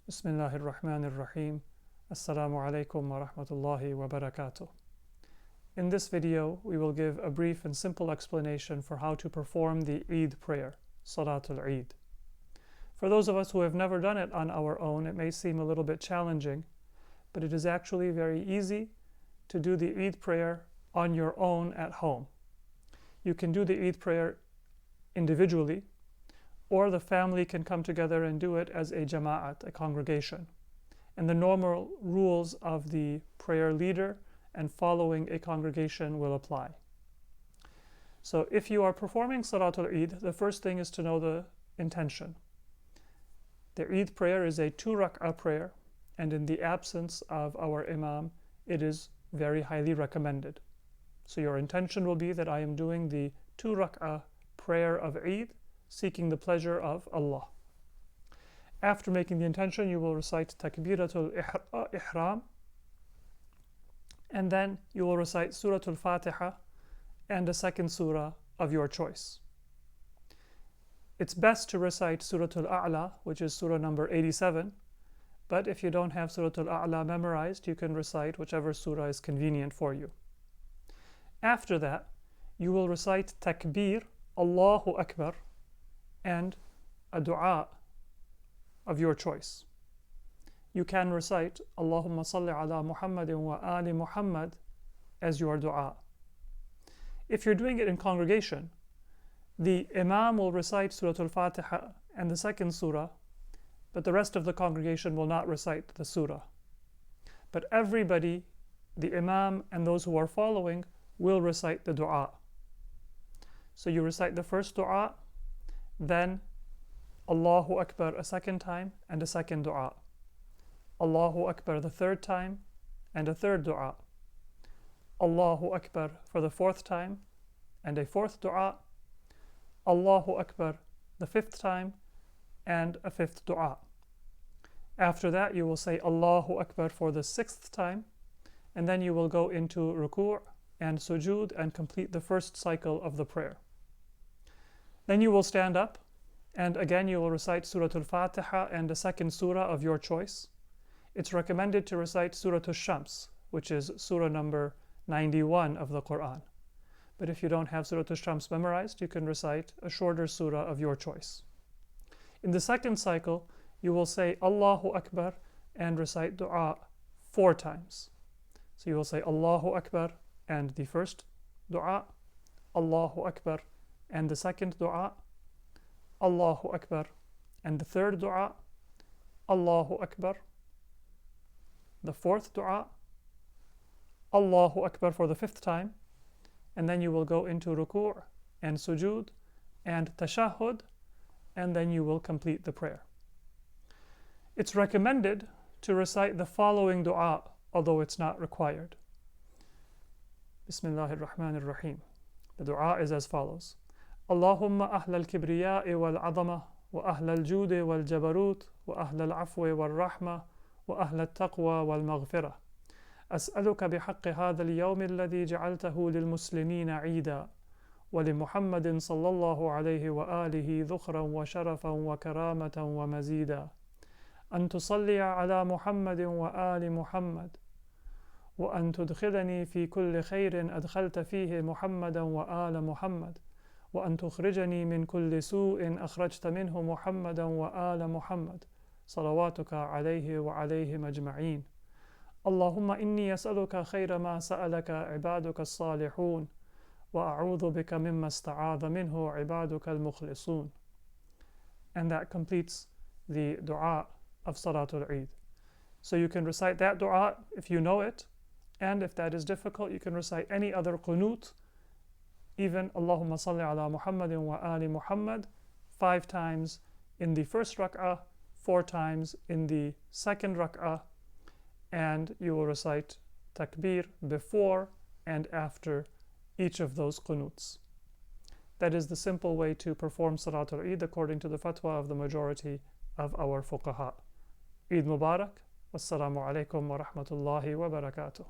Bismillahir Rahmanir Rahim. Assalamu alaikum wa rahmatullahi wa barakatuh. In this video, we will give a brief and simple explanation for how to perform the Eid prayer, Salatul Eid. For those of us who have never done it on our own, it may seem a little bit challenging, but it is actually very easy to do the Eid prayer on your own at home. You can do the Eid prayer individually, or the family can come together and do it as a jama'at, a congregation. And the normal rules of the prayer leader and following a congregation will apply. So if you are performing Salatul Eid, the first thing is to know the intention. The Eid prayer is a 2-rak'ah prayer, and in the absence of our Imam, it is very highly recommended. So your intention will be that I am doing the 2-rak'ah prayer of Eid, seeking the pleasure of Allah. After making the intention, you will recite Takbiratul Ihram, and then you will recite Suratul Fatiha and a second surah of your choice. It's best to recite Suratul A'la, which is surah number 87, but if you don't have Suratul A'la memorized, you can recite whichever surah is convenient for you. After that, you will recite Takbir, Allahu Akbar, and a dua of your choice. You can recite Allahumma salli ala Muhammadin wa ali Muhammad as your dua. If you're doing it in congregation, the Imam will recite Surah Al-Fatiha and the second surah, but the rest of the congregation will not recite the surah. But everybody, the Imam and those who are following, will recite the dua. So you recite the first dua, then Allahu Akbar a second time and a second dua. Allahu Akbar the third time and a third dua. Allahu Akbar for the fourth time and a fourth dua. Allahu Akbar the fifth time and a fifth dua. After that, you will say Allahu Akbar for the sixth time, and then you will go into ruku' and sujood and complete the first cycle of the prayer. Then you will stand up, and again you will recite Surah Al-Fatiha and a second surah of your choice. It's recommended to recite Surah Al-Shams, which is surah number 91 of the Quran. But if you don't have Surah Al-Shams memorized, you can recite a shorter surah of your choice. In the second cycle, you will say Allahu Akbar and recite dua 4 times. So you will say Allahu Akbar and the first dua, Allahu Akbar and the second dua, Allahu Akbar and the third dua, Allahu Akbar, the fourth dua, Allahu Akbar for the fifth time, and then you will go into ruku' and sujood and tashahhud, and then you will complete the prayer. It's recommended to recite the following dua, although it's not required. Bismillahir Rahmanir Rahim. The dua is as follows. Allahumma ahlal kibriya'i wal azama wa ahlal judi wal jabarut wa ahlal afwi wal rahma wa ahlal taqwa wal maghfirah. أسألك بحق هذا اليوم الذي جعلته للمسلمين عيدا ولمحمد صلى الله عليه وآله ذخرا وشرفا وكرامة ومزيدا أن تصلي على محمد وآل محمد وأن تدخلني في كل خير أدخلت فيه محمدا وآل محمد وأن تخرجني من كل سوء أخرجت منه محمدا وآل محمد صلواتك عليه وعليهم أجمعين. اللهم إني أسألك خير ما سألك عبادك الصالحون وأعوذ بك مما استعاذ منه عبادك المخلصون. And that completes the dua of Salatul Eid. So you can recite that dua if you know it, and if that is difficult, you can recite any other qunut, even Allahumma salli ala Muhammadin wa ali Muhammad 5 times in the first rak'ah, 4 times in the second rak'ah, and you will recite takbir before and after each of those qunuts. That is the simple way to perform Salatul Eid according to the fatwa of the majority of our fuqaha. Eid Mubarak. Wassalamu alaikum wa rahmatullahi wa barakatuh.